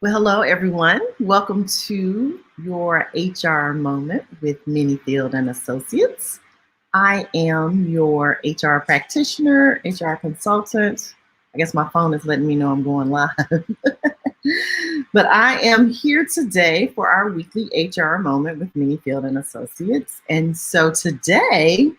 Well, hello, everyone. Welcome to your HR moment with Menifield and Associates. I am your HR practitioner, HR consultant. I guess my phone is letting me know I'm going live. But I am here today for our weekly HR moment with Menifield and Associates. And so today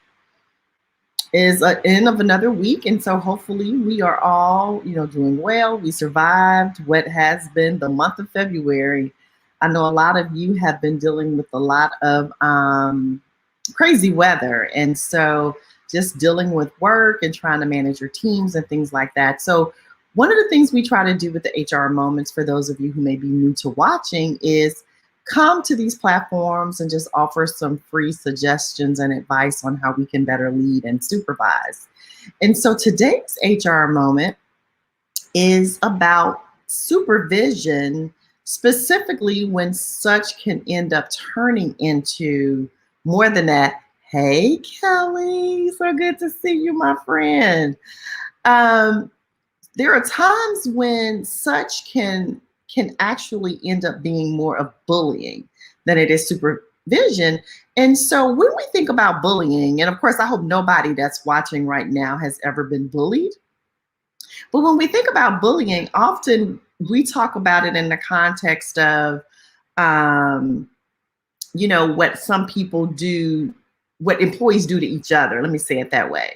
is the end of another week, and so hopefully we are all doing well. We survived what has been the month of February. I know a lot of you have been dealing with a lot of crazy weather, and so just dealing with work and trying to manage your teams and things like that. So one of the things we try to do with the HR moments, for those of you who may be new to watching, is come to these platforms and just offer some free suggestions and advice on how we can better lead and supervise. And so today's HR moment is about supervision, specifically when such can end up turning into more than that. Hey, Kelly, so good to see you, my friend. There are times when such can actually end up being more of bullying than it is supervision. And so when we think about bullying, and of course, I hope nobody that's watching right now has ever been bullied. But when we think about bullying, often we talk about it in the context of, what some people do, what employees do to each other. Let me say it that way.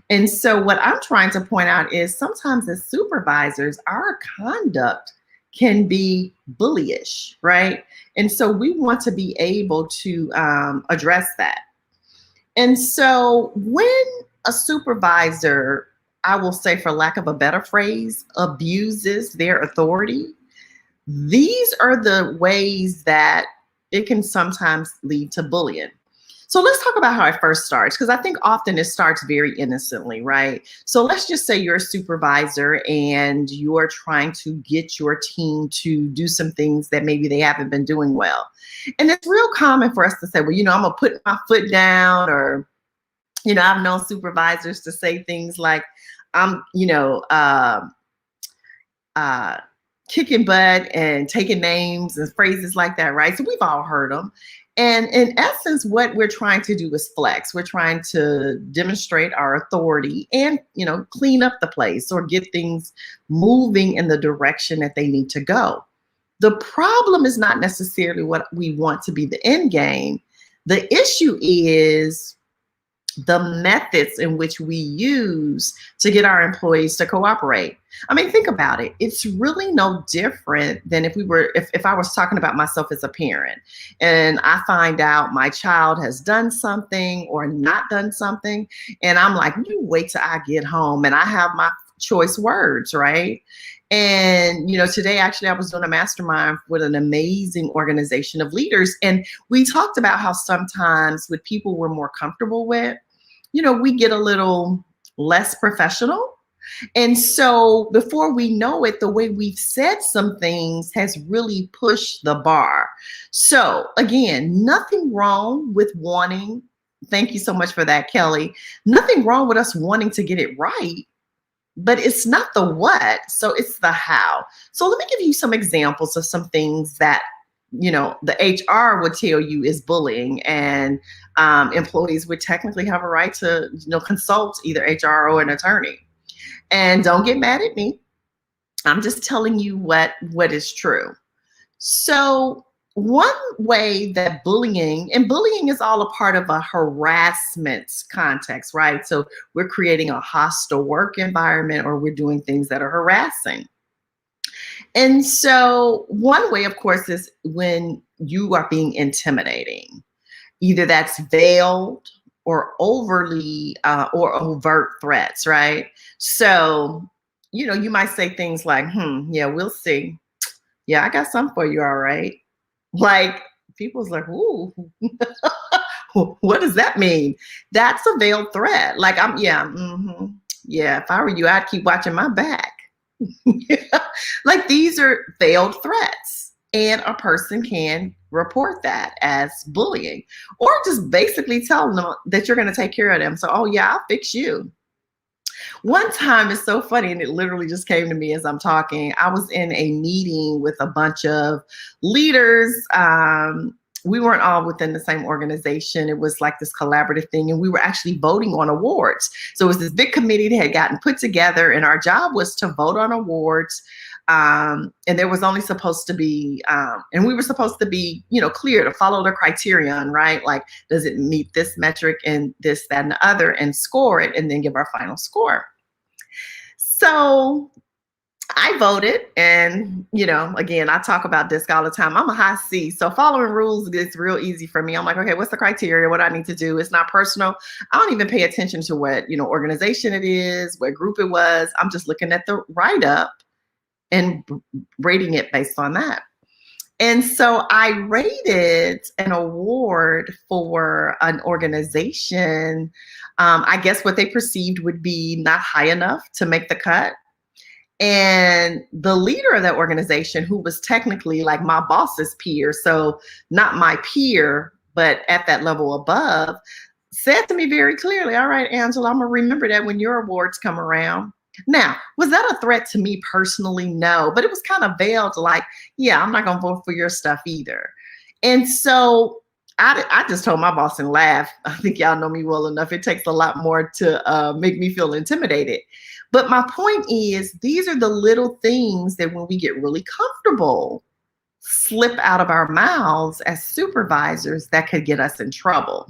And so what I'm trying to point out is sometimes as supervisors, our conduct can be bullyish, right? And so we want to be able to address that. And so when a supervisor, I will say for lack of a better phrase, abuses their authority, these are the ways that it can sometimes lead to bullying. So let's talk about how it first starts, because I think often it starts very innocently, right? So let's just say you're a supervisor and you're trying to get your team to do some things that maybe they haven't been doing well. And it's real common for us to say, well, I'm going to put my foot down, or, I've known supervisors to say things like, I'm, kicking butt and taking names and phrases like that, right? So we've all heard them. And in essence, what we're trying to do is flex. We're trying to demonstrate our authority and, clean up the place or get things moving in the direction that they need to go. The problem is not necessarily what we want to be the end game. The issue is the methods in which we use to get our employees to cooperate. I mean, think about it. It's really no different than if I was talking about myself as a parent and I find out my child has done something or not done something. And I'm like, you wait till I get home, and I have my choice words, right? And, today actually I was doing a mastermind with an amazing organization of leaders. And we talked about how sometimes with people we're more comfortable with, we get a little less professional. And so before we know it, the way we've said some things has really pushed the bar. So again, nothing wrong with wanting, thank you so much for that, Kelly. Nothing wrong with us wanting to get it right. But it's not the what, so it's the how. So let me give you some examples of some things that, the HR would tell you is bullying, and employees would technically have a right to, consult either HR or an attorney. And don't get mad at me. I'm just telling you what is true. So one way that bullying is all a part of a harassment context, right? So we're creating a hostile work environment, or we're doing things that are harassing. And so one way, of course, is when you are being intimidating. Either that's veiled or overly or overt threats, right? So, you might say things like, yeah, we'll see. Yeah, I got something for you, all right. Like, people's like, ooh, what does that mean? That's a veiled threat. Like, yeah, if I were you, I'd keep watching my back. Like, these are veiled threats, and a person can report that as bullying, or just basically tell them that you're going to take care of them. So, oh yeah, I'll fix you. One time, it's so funny, and it literally just came to me as I'm talking. I was in a meeting with a bunch of leaders. We weren't all within the same organization. It was like this collaborative thing, and we were actually voting on awards. So it was this big committee that had gotten put together, and our job was to vote on awards. And there was only supposed to be, and we were supposed to be, clear to follow the criterion, right? Like, does it meet this metric and this, that, and the other, and score it, and then give our final score. So I voted, and again, I talk about this all the time. I'm a high C, so following rules is real easy for me. I'm like, okay, what's the criteria? What do I need to do? It's not personal. I don't even pay attention to what organization it is, what group it was. I'm just looking at the write-up and rating it based on that. And so I rated an award for an organization. I guess what they perceived would be not high enough to make the cut. And the leader of that organization, who was technically like my boss's peer, so not my peer, but at that level above, said to me very clearly, all right, Angela, I'm gonna remember that when your awards come around. Now, was that a threat to me personally? No, but it was kind of veiled like, yeah, I'm not gonna vote for your stuff either. And so I just told my boss and laughed. I think y'all know me well enough. It takes a lot more to make me feel intimidated. But my point is, these are the little things that when we get really comfortable, slip out of our mouths as supervisors that could get us in trouble.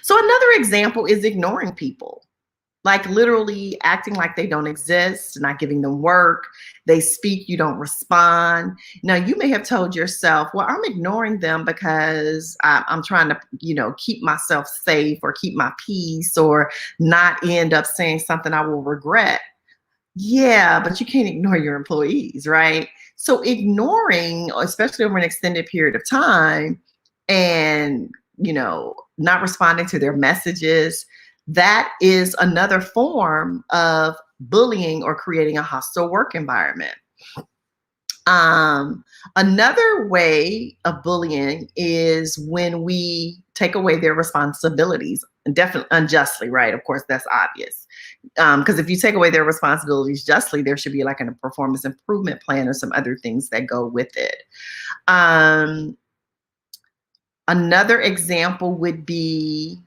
So another example is ignoring people. Like literally acting like they don't exist, not giving them work. They speak, you don't respond. Now, you may have told yourself, well, I'm ignoring them because I'm trying to, keep myself safe or keep my peace or not end up saying something I will regret. Yeah, but you can't ignore your employees, right? So ignoring, especially over an extended period of time and, not responding to their messages, that is another form of bullying or creating a hostile work environment. Another way of bullying is when we take away their responsibilities, and definitely unjustly, right? Of course, that's obvious. Because if you take away their responsibilities justly, there should be like a performance improvement plan or some other things that go with it. Another example would be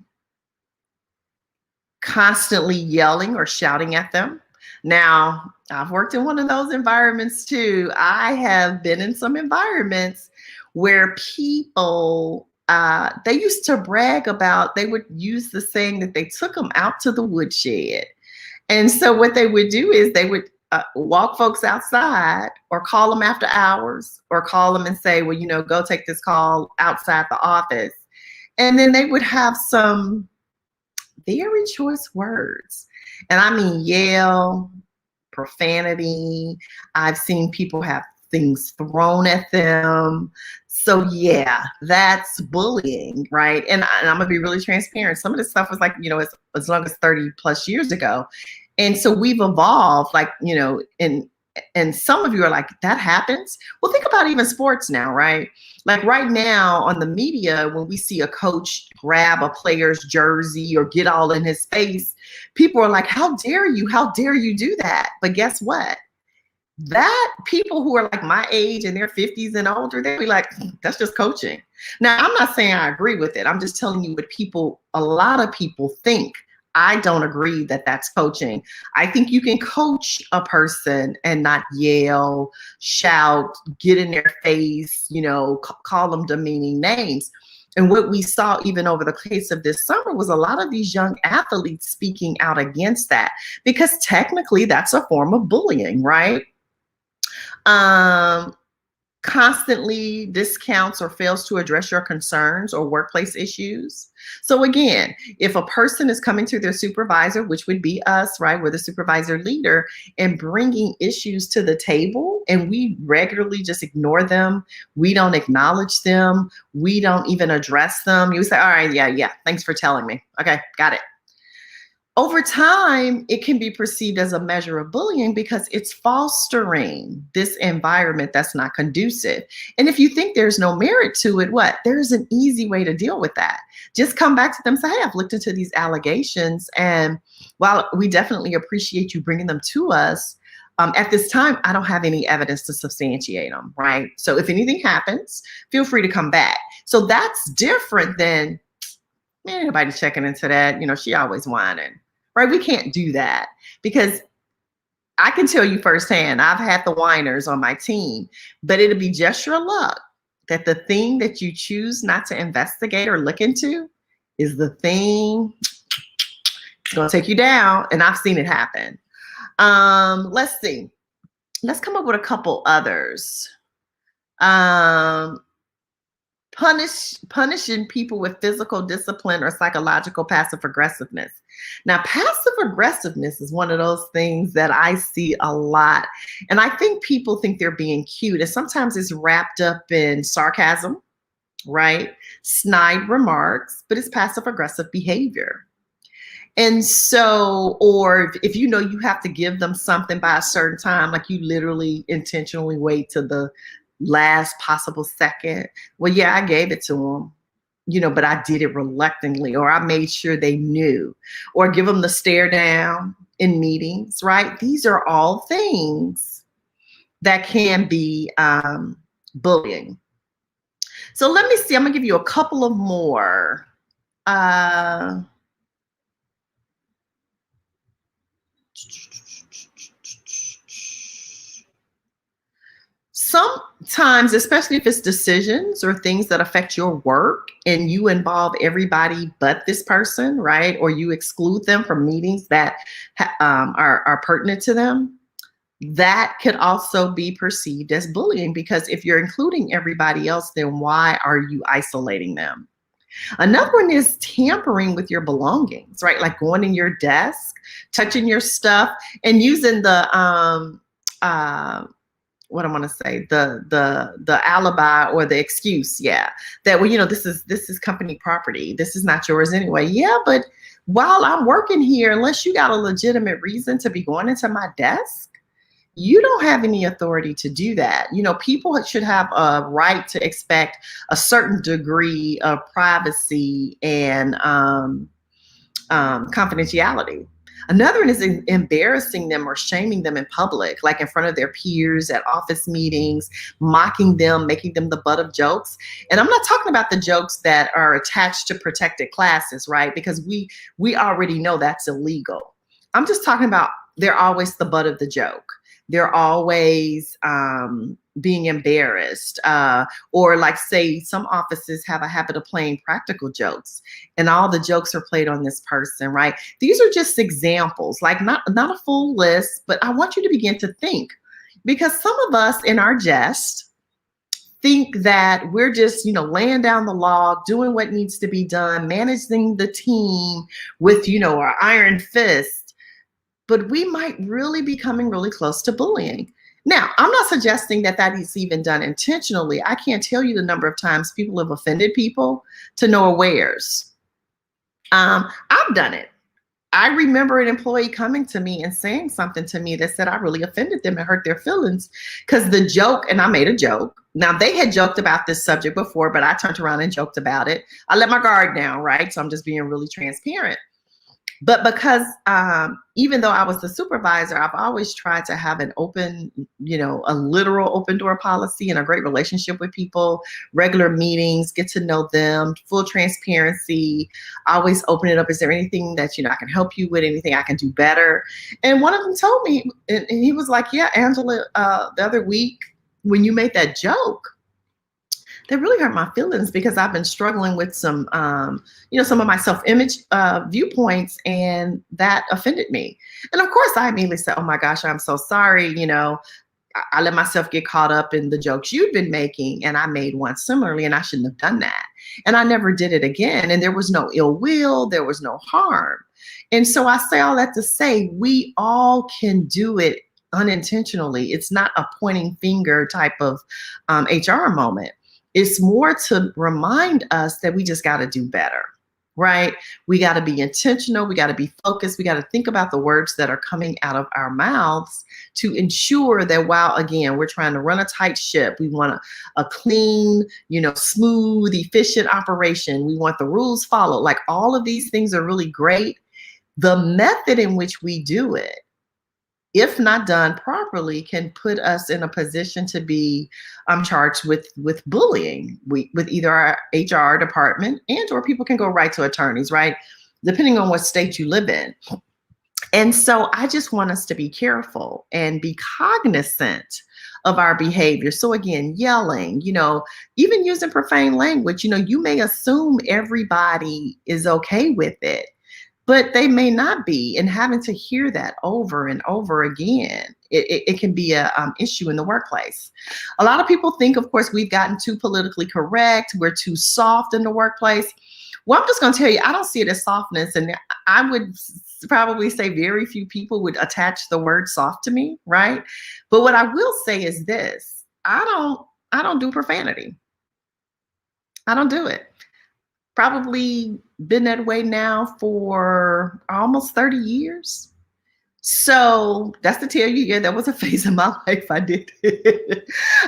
constantly yelling or shouting at them. Now, I've worked in one of those environments too. I have been in some environments where people, they used to brag about, they would use the saying that they took them out to the woodshed. And so what they would do is they would walk folks outside or call them after hours or call them and say, well, go take this call outside the office. And then they would have some very choice words. And I mean, yell, profanity. I've seen people have things thrown at them. So yeah, that's bullying, right? And I'm gonna be really transparent. Some of this stuff was like, as long as 30 plus years ago. And so we've evolved, like, and some of you are like, that happens? Well, think about even sports now, right? Like right now on the media, when we see a coach grab a player's jersey or get all in his face, people are like, how dare you? How dare you do that? But guess what? That people who are like my age in their 50s and older, they'll be like, that's just coaching. Now, I'm not saying I agree with it. I'm just telling you what a lot of people think. I don't agree that that's coaching. I think you can coach a person and not yell, shout, get in their face, call them demeaning names. And what we saw even over the case of this summer was a lot of these young athletes speaking out against that, because technically that's a form of bullying, right? Constantly discounts or fails to address your concerns or workplace issues. So again, if a person is coming to their supervisor, which would be us, right? We're the supervisor leader, and bringing issues to the table, and we regularly just ignore them. We don't acknowledge them. We don't even address them. You say, all right, yeah, thanks for telling me. Okay, got it. over time, it can be perceived as a measure of bullying because it's fostering this environment that's not conducive. And if you think there's no merit to it, there's an easy way to deal with that. Just come back to them and say, hey, I've looked into these allegations, and while we definitely appreciate you bringing them to us, at this time, I don't have any evidence to substantiate them, right? So if anything happens, feel free to come back. So that's different than, man, nobody's checking into that. She always whining, right? We can't do that because I can tell you firsthand, I've had the whiners on my team, but it'll be just your luck that the thing that you choose not to investigate or look into is the thing it's going to take you down. And I've seen it happen. Let's see. Let's come up with a couple others. Punishing people with physical discipline or psychological passive aggressiveness. Now, passive aggressiveness is one of those things that I see a lot. And I think people think they're being cute. And sometimes it's wrapped up in sarcasm, right? Snide remarks, but it's passive aggressive behavior. And so, or if you know you have to give them something by a certain time, like you literally intentionally wait to the last possible second. Well, yeah, I gave it to them, but I did it reluctantly, or I made sure they knew, or give them the stare down in meetings, right? These are all things that can be bullying. So let me see, I'm gonna give you a couple of more. Sometimes, especially if it's decisions or things that affect your work and you involve everybody but this person, right? Or you exclude them from meetings that are pertinent to them, that could also be perceived as bullying, because if you're including everybody else, then why are you isolating them? Another one is tampering with your belongings, right? Like going in your desk, touching your stuff, and using the what I want to say, the alibi or the excuse, that well, this is company property. This is not yours anyway. Yeah, but while I'm working here, unless you got a legitimate reason to be going into my desk, you don't have any authority to do that. People should have a right to expect a certain degree of privacy and confidentiality. Another one is embarrassing them or shaming them in public, like in front of their peers at office meetings, mocking them, making them the butt of jokes. And I'm not talking about the jokes that are attached to protected classes, right? Because we already know that's illegal. I'm just talking about they're always the butt of the joke. They're always being embarrassed, or like, say, some offices have a habit of playing practical jokes, and all the jokes are played on this person, right? These are just examples, like not a full list, but I want you to begin to think, because some of us in our jest think that we're just, laying down the law, doing what needs to be done, managing the team with, our iron fist. But we might really be coming really close to bullying. Now, I'm not suggesting that is even done intentionally. I can't tell you the number of times people have offended people to no awares. I've done it. I remember an employee coming to me and saying something to me that said I really offended them and hurt their feelings because the joke, and I made a joke. Now, they had joked about this subject before, but I turned around and joked about it. I let my guard down, right? So I'm just being really transparent. But because even though I was the supervisor, I've always tried to have an open, a literal open door policy and a great relationship with people, regular meetings, get to know them, full transparency, always open it up. Is there anything that, I can help you with, anything I can do better? And one of them told me, and he was like, yeah, Angela, the other week when you made that joke, that really hurt my feelings because I've been struggling with some, some of my self-image viewpoints, and that offended me. And of course, I immediately said, oh my gosh, I'm so sorry. I let myself get caught up in the jokes you've been making, and I made one similarly, and I shouldn't have done that. And I never did it again. And there was no ill will. There was no harm. And so I say all that to say, we all can do it unintentionally. It's not a pointing finger type of HR moment. It's more to remind us that we just got to do better, right? We got to be intentional. We got to be focused. We got to think about the words that are coming out of our mouths to ensure that while, again, we're trying to run a tight ship, we want a clean, smooth, efficient operation. We want the rules followed. Like, all of these things are really great. The method in which we do it, if not done properly, can put us in a position to be charged with bullying with either our HR department, and or people can go right to attorneys, right? Depending on what state you live in. And so I just want us to be careful and be cognizant of our behavior. So again, yelling, even using profane language, you may assume everybody is okay with it, but they may not be, and having to hear that over and over again, it can be a issue in the workplace. A lot of people think, of course, we've gotten too politically correct. We're too soft in the workplace. Well, I'm just going to tell you, I don't see it as softness, and I would probably say very few people would attach the word soft to me, right? But what I will say is this: I don't do profanity. I don't do it. Probably been that way now for almost 30 years. So that's to tell you, yeah, that was a phase of my life I did it.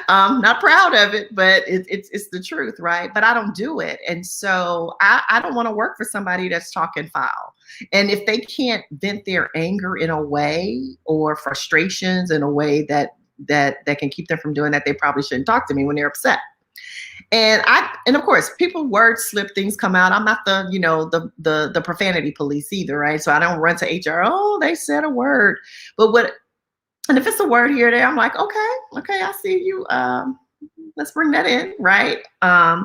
Not proud of it, but it's the truth, right? But I don't do it. And so I don't want to work for somebody that's talking foul. And if they can't vent their anger in a way, or frustrations in a way that can keep them from doing that, they probably shouldn't talk to me when they're upset. And of course, people word slip, things come out. I'm not the profanity police either, right? So I don't run to HR. Oh, they said a word, and if it's a word here or there, I'm like, okay, I see you. Let's bring that in, right? And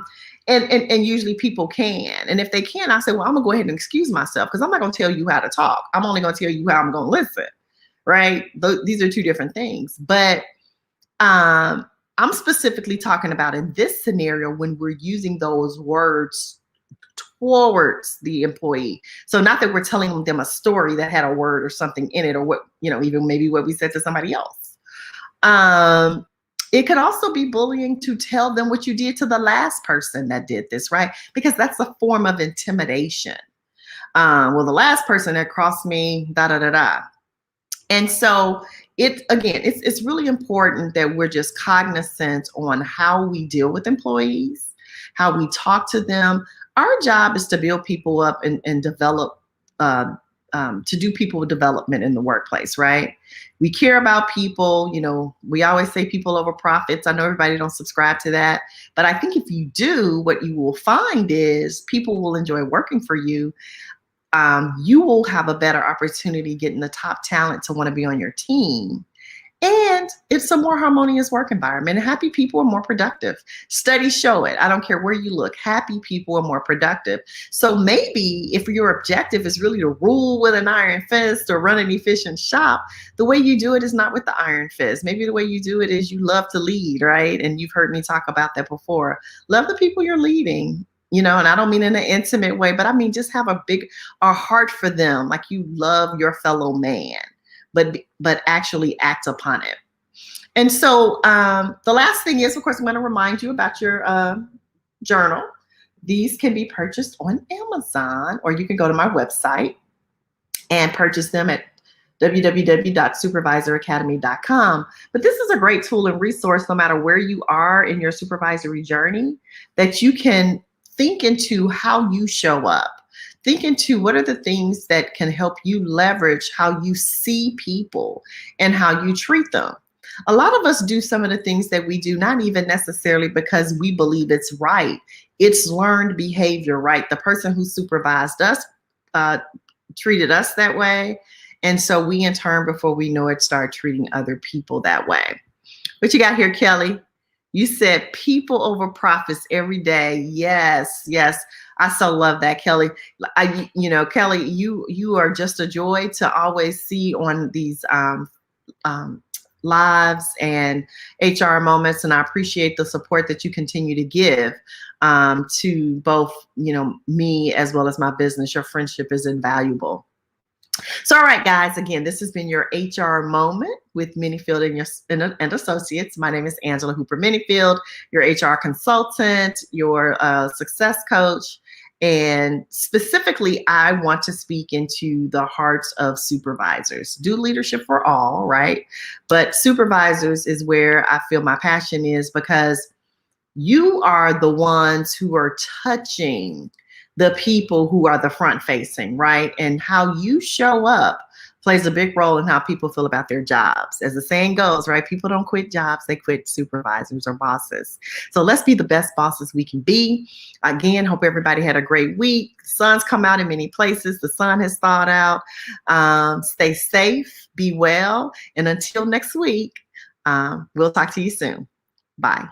usually people can, and if they can, I say, well, I'm gonna go ahead and excuse myself, because I'm not gonna tell you how to talk. I'm only gonna tell you how I'm gonna listen, right? These are two different things, but I'm specifically talking about in this scenario when we're using those words towards the employee. So not that we're telling them a story that had a word or something in it, or what, even maybe what we said to somebody else. It could also be bullying to tell them what you did to the last person that did this, right? Because that's a form of intimidation. Well, the last person that crossed me, da da da da. And so it's really important that we're just cognizant on how we deal with employees, how we talk to them. Our job is to build people up and develop, to do people development in the workplace, right? We care about people. We always say people over profits. I know everybody don't subscribe to that, but I think if you do, what you will find is people will enjoy working for you. You will have a better opportunity getting the top talent to want to be on your team. And it's a more harmonious work environment. And happy people are more productive. Studies show it. I don't care where you look. Happy people are more productive. So maybe if your objective is really to rule with an iron fist or run an efficient shop, the way you do it is not with the iron fist. Maybe the way you do it is you love to lead, right? And you've heard me talk about that before. Love the people you're leading. And I don't mean in an intimate way, but I mean just have a heart for them, like you love your fellow man, but actually act upon it. And so the last thing is, of course, I'm going to remind you about your journal. These can be purchased on Amazon, or you can go to my website and purchase them at www.supervisoracademy.com. But this is a great tool and resource, no matter where you are in your supervisory journey, that you can think into how you show up. Think into what are the things that can help you leverage how you see people and how you treat them. A lot of us do some of the things that we do, not even necessarily because we believe it's right. It's learned behavior, right? The person who supervised us treated us that way. And so we, in turn, before we know it, start treating other people that way. What you got here, Kelly? You said people over profits every day. Yes. I so love that, Kelly. Kelly, you are just a joy to always see on these lives and HR moments. And I appreciate the support that you continue to give to both, me as well as my business. Your friendship is invaluable. So, all right, guys, again, this has been your HR moment with Menifield and Associates. My name is Angela Hooper-Menifield, your HR consultant, your success coach. And specifically, I want to speak into the hearts of supervisors. Do leadership for all, right? But supervisors is where I feel my passion is, because you are the ones who are touching the people who are the front facing, right? And how you show up plays a big role in how people feel about their jobs. As the saying goes, right? People don't quit jobs, they quit supervisors or bosses. So let's be the best bosses we can be. Again, hope everybody had a great week. The sun's come out in many places. The sun has thawed out. Stay safe, be well. And until next week, we'll talk to you soon. Bye.